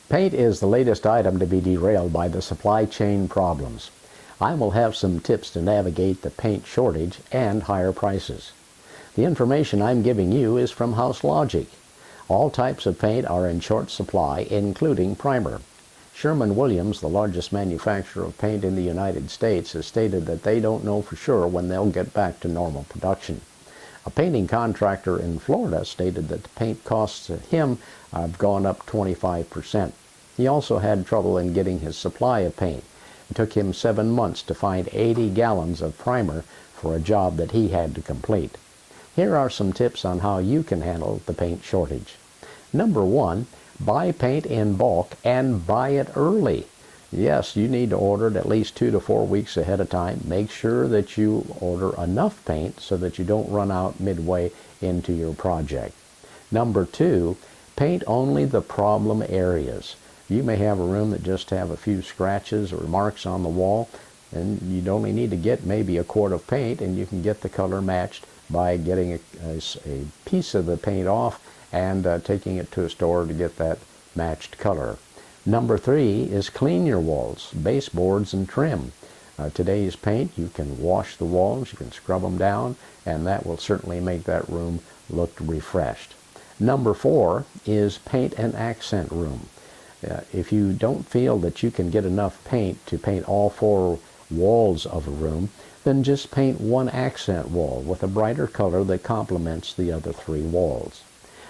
Paint is the latest item to be derailed by the supply chain problems. I will have some tips to navigate the paint shortage and higher prices. The information I'm giving you is from HouseLogic. All types of paint are in short supply, including primer. Sherwin-Williams, the largest manufacturer of paint in the United States, has stated that they don't know for sure when they'll get back to normal production. A painting contractor in Florida stated that the paint costs him have gone up 25%. He also had trouble in getting his supply of paint. It took him 7 months to find 80 gallons of primer for a job that he had to complete. Here are some tips on how you can handle the paint shortage. Number 1, buy paint in bulk and buy it early. Yes, you need to order it at least 2 to 4 weeks ahead of time. Make sure that you order enough paint so that you don't run out midway into your project. Number 2, paint only the problem areas. You may have a room that just have a few scratches or marks on the wall, and you'd only need to get maybe a quart of paint, and you can get the color matched by getting a piece of the paint off and taking it to a store to get that matched color. Number 3 is clean your walls, baseboards, and trim. Today's paint, you can wash the walls, you can scrub them down, and that will certainly make that room look refreshed. Number 4 is paint an accent room. If you don't feel that you can get enough paint to paint all 4 walls of a room, then just paint one accent wall with a brighter color that complements the other 3 walls.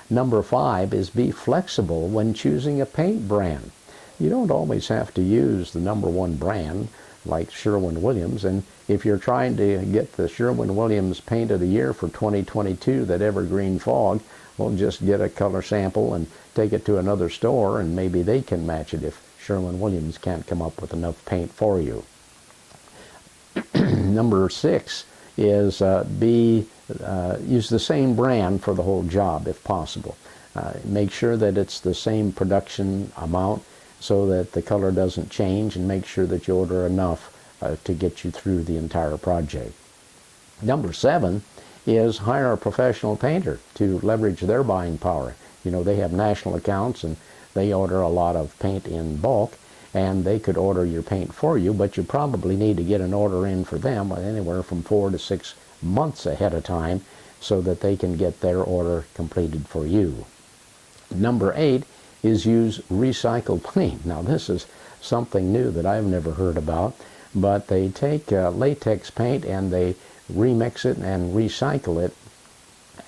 Number 5 is be flexible when choosing a paint brand. You don't always have to use the #1 brand like Sherwin-Williams, and if you're trying to get the Sherwin-Williams Paint of the Year for 2022, that Evergreen Fog, well, just get a color sample and take it to another store, and maybe they can match it if Sherwin-Williams can't come up with enough paint for you. Number 6 is use the same brand for the whole job if possible. Make sure that it's the same production amount so that the color doesn't change, and make sure that you order enough to get you through the entire project. Number 7 is hire a professional painter to leverage their buying power. You know, they have national accounts and they order a lot of paint in bulk, and they could order your paint for you, but you probably need to get an order in for them anywhere from 4 to 6 months ahead of time so that they can get their order completed for you. Number 8 is use recycled paint. Now this is something new that I've never heard about, but they take latex paint and they remix it and recycle it.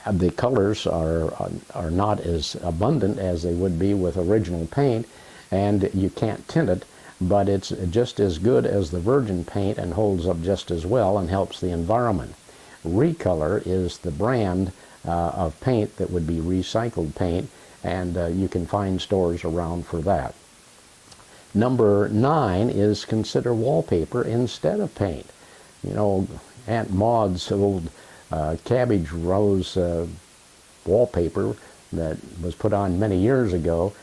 The colors are not as abundant as they would be with original paint, and you can't tint it, but it's just as good as the virgin paint and holds up just as well and helps the environment. Recolor is the brand of paint that would be recycled paint, and you can find stores around for that. Number 9 is consider wallpaper instead of paint. You know, Aunt Maud's old cabbage rose wallpaper that was put on many years ago.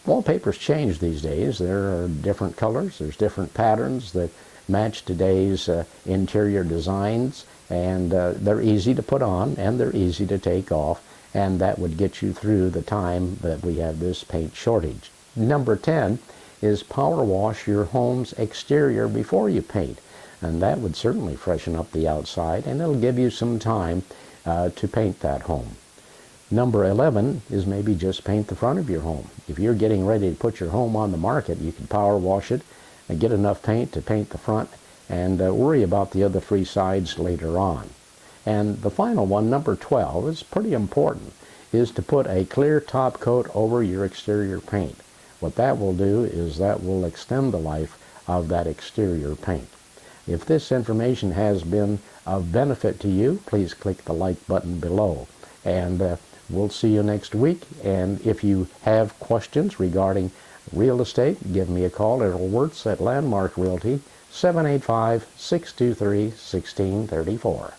Wallpaper's changed these days. There are different colors, there's different patterns that match today's interior designs, and they're easy to put on and they're easy to take off, and that would get you through the time that we have this paint shortage. Number 10 is power wash your home's exterior before you paint, and that would certainly freshen up the outside, and it'll give you some time to paint that home. Number 11 is maybe just paint the front of your home. If you're getting ready to put your home on the market, you can power wash it and get enough paint to paint the front and worry about the other 3 sides later on. And the final one, number 12, is pretty important, is to put a clear top coat over your exterior paint. What that will do is that will extend the life of that exterior paint. If this information has been of benefit to you, please click the like button below. And we'll see you next week. And if you have questions regarding real estate, give me a call. Errol Wirtz at Landmark Realty, 785-623-1634.